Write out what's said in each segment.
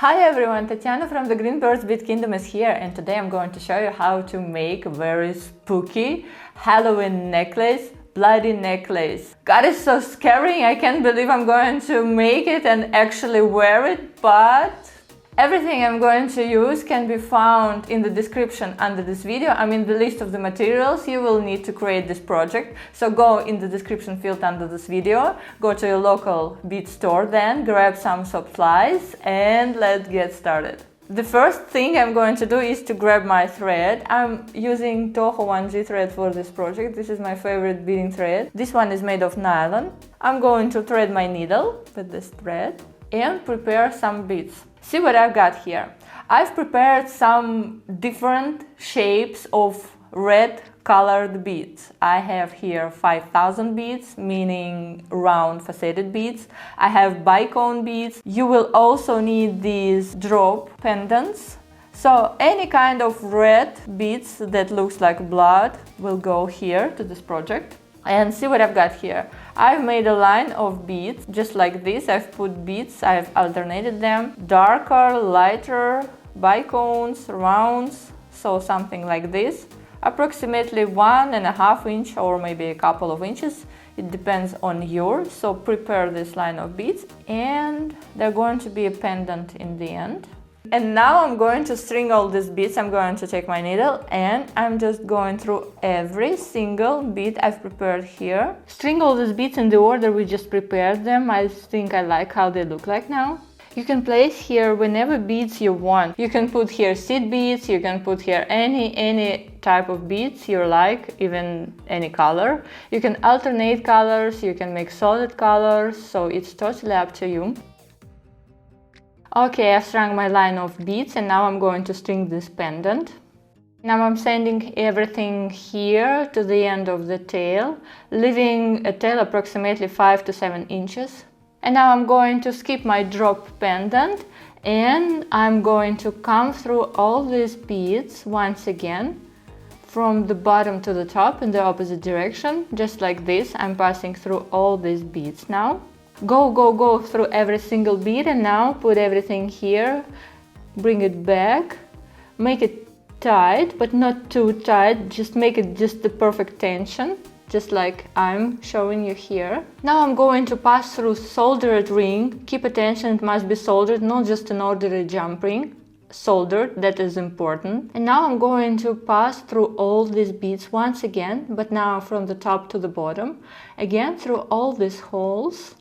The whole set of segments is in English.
Hi everyone, Tatiana from the Greenbird Bead Kingdom is here, and today I'm going to show you how to make a very spooky Halloween necklace, bloody necklace. God, it's so scary, I can't believe I'm going to make it and actually wear it, but everything I'm going to use can be found in the description under this video. I mean the list of the materials you will need to create this project. So go in the description field under this video, go to your local bead store, then grab some supplies and let's get started. The first thing I'm going to do is to grab my thread. I'm using Toho 1G thread for this project. This is my favorite beading thread. This one is made of nylon. I'm going to thread my needle with this thread and prepare some beads. See what I've got here. I've prepared some different shapes of red colored beads. I have here 5,000 beads, meaning round faceted beads. I have bicone beads. You will also need these drop pendants. So any kind of red beads that looks like blood will go here to this project. And see what I've got here. I've made a line of beads just like this. I've put beads, I've alternated them. Darker, lighter, bicones, rounds, so something like this. Approximately 1.5 inch or maybe a couple of inches. It depends on yours. So prepare this line of beads and they're going to be a pendant in the end. And now I'm going to string all these beads. I'm going to take my needle and I'm just going through every single bead I've prepared here. String all these beads in the order we just prepared them. I think I like how they look like now. You can place here whenever beads you want. You can put here seed beads, you can put here any type of beads you like, even any color. You can alternate colors, you can make solid colors, so it's totally up to you. Okay, I've strung my line of beads and now I'm going to string this pendant. Now I'm sending everything here to the end of the tail, leaving a tail approximately 5 to 7 inches. And now I'm going to skip my drop pendant and I'm going to come through all these beads once again from the bottom to the top in the opposite direction, just like this. I'm passing through all these beads now. Go through every single bead and now put everything here, bring it back, make it tight but not too tight, just make it just the perfect tension, just like I'm showing you here. Now I'm going to pass through soldered ring. Keep attention, it must be soldered, not just an ordinary jump ring. Soldered, that is important. And now I'm going to pass through all these beads once again, but now from the top to the bottom, again through all these holes.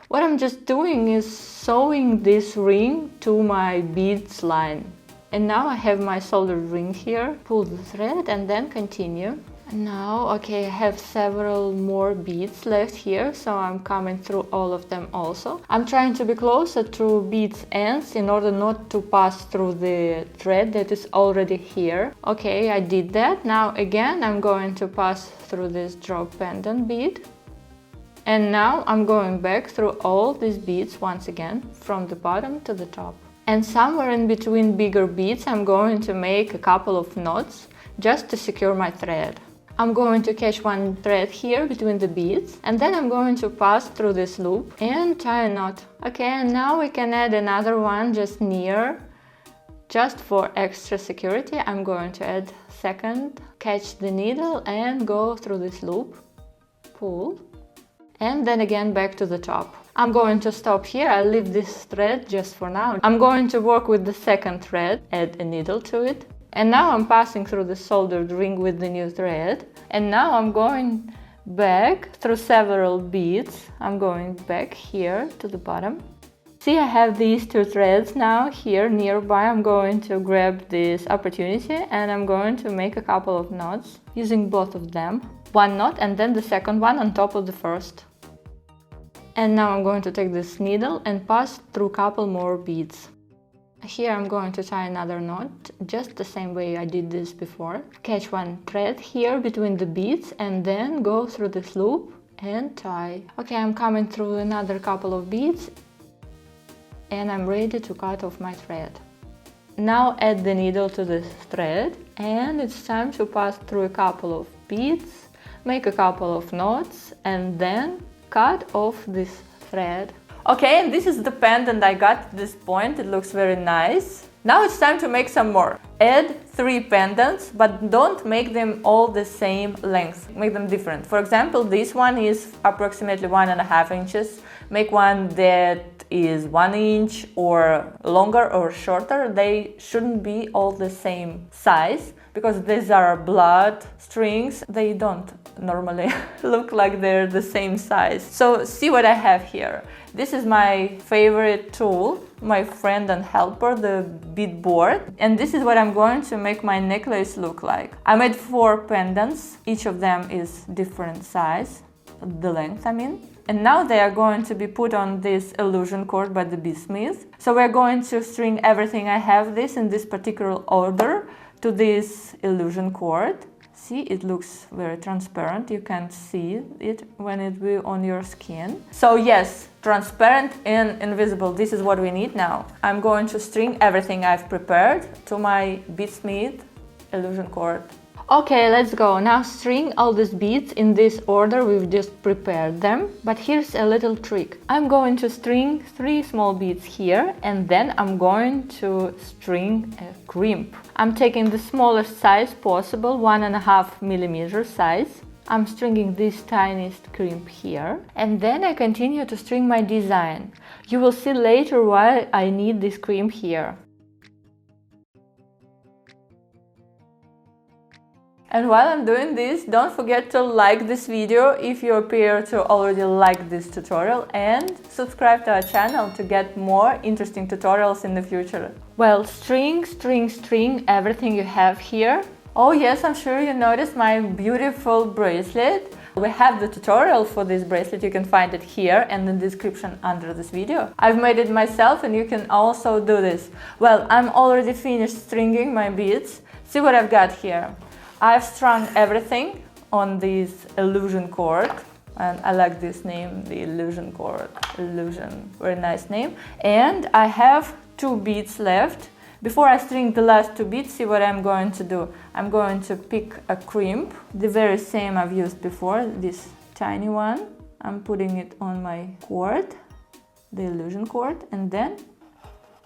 What I'm just doing is sewing this ring to my beads line. And now I have my soldered ring here. Pull the thread and then continue. And now, okay, I have several more beads left here, so I'm coming through all of them also. I'm trying to be closer to beads ends in order not to pass through the thread that is already here. Okay, I did that. Now again, I'm going to pass through this drop pendant bead. And now I'm going back through all these beads once again, from the bottom to the top. And somewhere in between bigger beads, I'm going to make a couple of knots just to secure my thread. I'm going to catch one thread here between the beads, and then I'm going to pass through this loop and tie a knot. Okay, and now we can add another one just near. Just for extra security, I'm going to add second, catch the needle and go through this loop, pull. And then again back to the top. I'm going to stop here, I'll leave this thread just for now. I'm going to work with the second thread, add a needle to it. And now I'm passing through the soldered ring with the new thread. And now I'm going back through several beads. I'm going back here to the bottom. See, I have these two threads now here nearby. I'm going to grab this opportunity and I'm going to make a couple of knots using both of them. One knot and then the second one on top of the first. And now I'm going to take this needle and pass through a couple more beads. Here I'm going to tie another knot, just the same way I did this before. Catch one thread here between the beads and then go through this loop and tie. Okay, I'm coming through another couple of beads and I'm ready to cut off my thread. Now add the needle to this thread and it's time to pass through a couple of beads, make a couple of knots and then cut off this thread. Okay, and this is the pendant I got at this point. It looks very nice. Now it's time to make some more. Add 3 pendants, but don't make them all the same length. Make them different. For example, this one is approximately 1.5 inches. Make one that is 1 inch or longer or shorter. They shouldn't be all the same size because these are blood strings. They don't normally look like they're the same size. So see what I have here. This is my favorite tool, my friend and helper, the bead board. And this is what I'm going to make my necklace look like. I made 4 pendants. Each of them is different size, the length I mean. And now they are going to be put on this illusion cord by the beadsmith. So we're going to string everything I have this in this particular order to this illusion cord. See, it looks very transparent. You can't see it when it will on your skin. So yes, transparent and invisible. This is what we need now. I'm going to string everything I've prepared to my beadsmith illusion cord. Okay, let's go. Now string all these beads in this order we've just prepared them. But here's a little trick. I'm going to string 3 small beads here and then I'm going to string a crimp. I'm taking the smallest size possible, 1.5 millimeter size. I'm stringing this tiniest crimp here and then I continue to string my design. You will see later why I need this crimp here. And while I'm doing this, don't forget to like this video if you appear to already like this tutorial and subscribe to our channel to get more interesting tutorials in the future. Well, string everything you have here. Oh yes, I'm sure you noticed my beautiful bracelet. We have the tutorial for this bracelet, you can find it here and in the description under this video. I've made it myself and you can also do this. Well, I'm already finished stringing my beads. See what I've got here. I've strung everything on this illusion cord and I like this name, the illusion cord, illusion, very nice name. And I have 2 beads left. Before I string the last 2 beads, see what I'm going to do. I'm going to pick a crimp, the very same I've used before, this tiny one. I'm putting it on my cord, the illusion cord, and then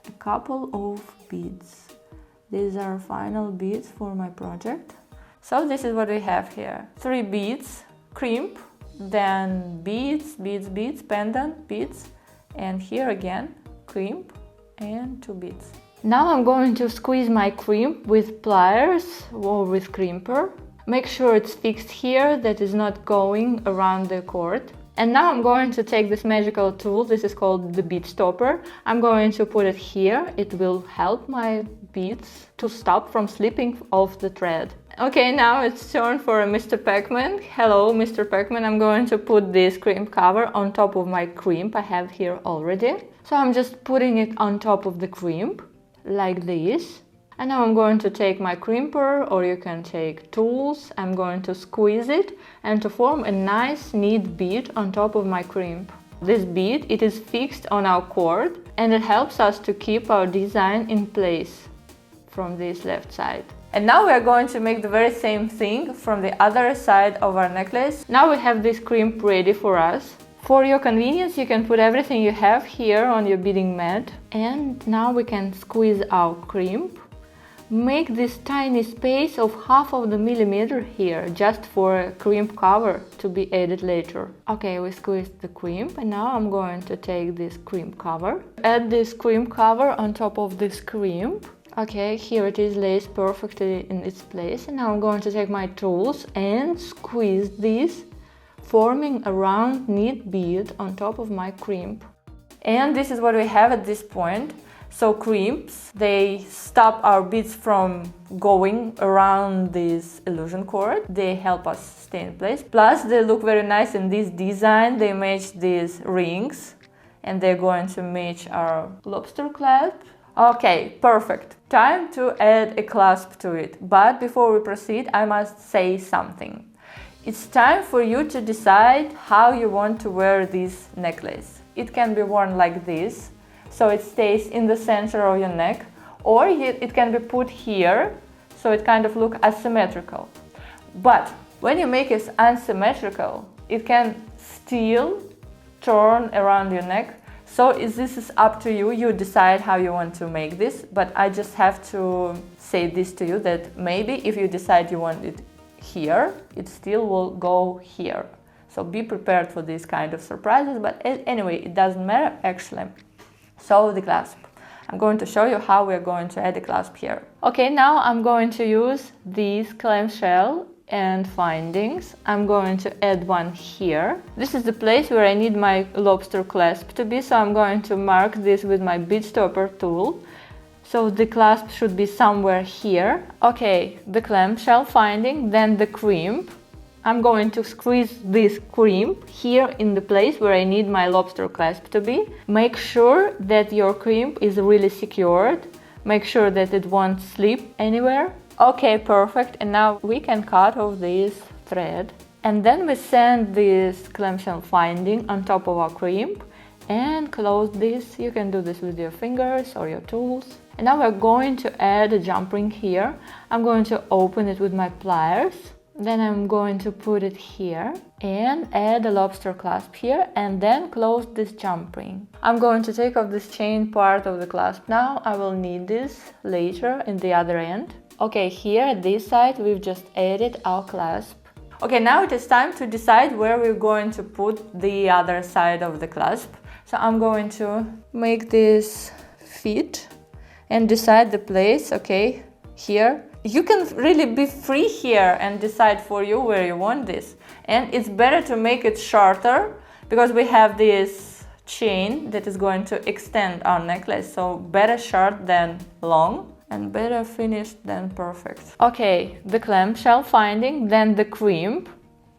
a couple of beads. These are final beads for my project. So this is what we have here. 3 beads, crimp, then beads, pendant, beads, and here again, crimp and 2 beads. Now I'm going to squeeze my crimp with pliers or with crimper. Make sure it's fixed here, that is not going around the cord. And now I'm going to take this magical tool, this is called the bead stopper. I'm going to put it here, it will help my beads to stop from slipping off the thread. Okay, now it's turn for Mr. Pac-Man. Hello, Mr. Pac-Man. I'm going to put this crimp cover on top of my crimp I have here already. So I'm just putting it on top of the crimp, like this. And now I'm going to take my crimper, or you can take tools. I'm going to squeeze it and to form a nice neat bead on top of my crimp. This bead, it is fixed on our cord and it helps us to keep our design in place from this left side. And now we are going to make the very same thing from the other side of our necklace. Now we have this crimp ready for us. For your convenience, you can put everything you have here on your beading mat. And now we can squeeze our crimp. Make this tiny space of 1/2 millimeter here, just for a crimp cover to be added later. Okay, we squeezed the crimp and now I'm going to take this crimp cover. Add this crimp cover on top of this crimp. Okay, here it is lays perfectly in its place. And now I'm going to take my tools and squeeze this, forming a round neat bead on top of my crimp. And this is what we have at this point. So crimps, they stop our beads from going around this illusion cord. They help us stay in place. Plus, they look very nice in this design. They match these rings and they're going to match our lobster clasp. Okay, perfect. Time to add a clasp to it. But before we proceed, I must say something. It's time for you to decide how you want to wear this necklace. It can be worn like this, so it stays in the center of your neck, or it can be put here, so it kind of looks asymmetrical. But when you make it unsymmetrical, it can still turn around your neck, So this is up to you. You decide how you want to make this, but I just have to say this to you, that maybe if you decide you want it here, it still will go here. So be prepared for these kind of surprises, but anyway, it doesn't matter actually. So the clasp. I'm going to show you how we're going to add the clasp here. Okay, now I'm going to use these clamshell and findings. I'm going to add one here. This is the place where I need my lobster clasp to be, so I'm going to mark this with my bead stopper tool. So the clasp should be somewhere here. Okay, the clamshell finding, then the crimp. I'm going to squeeze this crimp here in the place where I need my lobster clasp to be. Make sure that your crimp is really secured. Make sure that it won't slip anywhere. Okay, perfect. And now we can cut off this thread. And then we sand this clamshell finding on top of our crimp and close this. You can do this with your fingers or your tools. And now we're going to add a jump ring here. I'm going to open it with my pliers. Then I'm going to put it here and add a lobster clasp here and then close this jump ring. I'm going to take off this chain part of the clasp now. I will need this later in the other end. Okay, here at this side we've just added our clasp. Okay, now it is time to decide where we're going to put the other side of the clasp. So I'm going to make this fit and decide the place, okay, here. You can really be free here and decide for you where you want this. And it's better to make it shorter because we have this chain that is going to extend our necklace. So better short than long and better finished than perfect. Okay, the clamshell finding, then the crimp.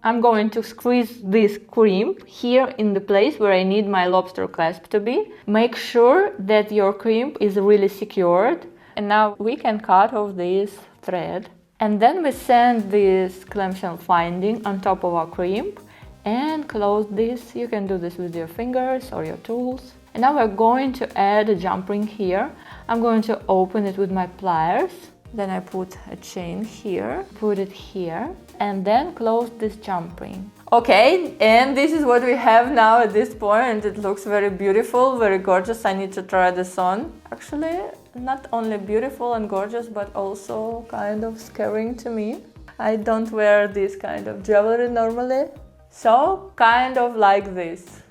I'm going to squeeze this crimp here in the place where I need my lobster clasp to be. Make sure that your crimp is really secured. And now we can cut off this thread. And then we sand this clamshell finding on top of our crimp and close this. You can do this with your fingers or your tools. And now we're going to add a jump ring here. I'm going to open it with my pliers. Then I put a chain here, put it here, and then close this jump ring. Okay, and this is what we have now at this point. It looks very beautiful, very gorgeous. I need to try this on. Actually, not only beautiful and gorgeous, but also kind of scaring to me. I don't wear this kind of jewelry normally, so kind of like this.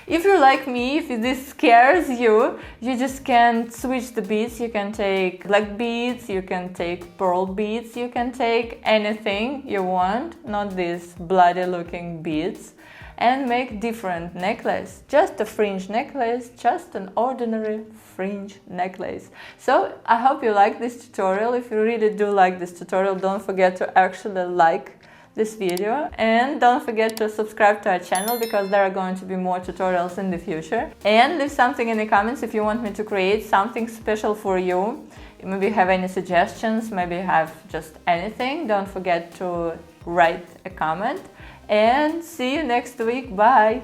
If you're like me, if this scares you, you just can switch the beads. You can take black beads, you can take pearl beads, you can take anything you want, not these bloody looking beads, and make different necklace. Just a fringe necklace, just an ordinary fringe necklace. So I hope you like this tutorial. If you really do like this tutorial, don't forget to actually like this video and don't forget to subscribe to our channel because there are going to be more tutorials in the future. And leave something in the comments if you want me to create something special for you. Maybe you have any suggestions, maybe you have just anything. Don't forget to write a comment and see you next week. Bye!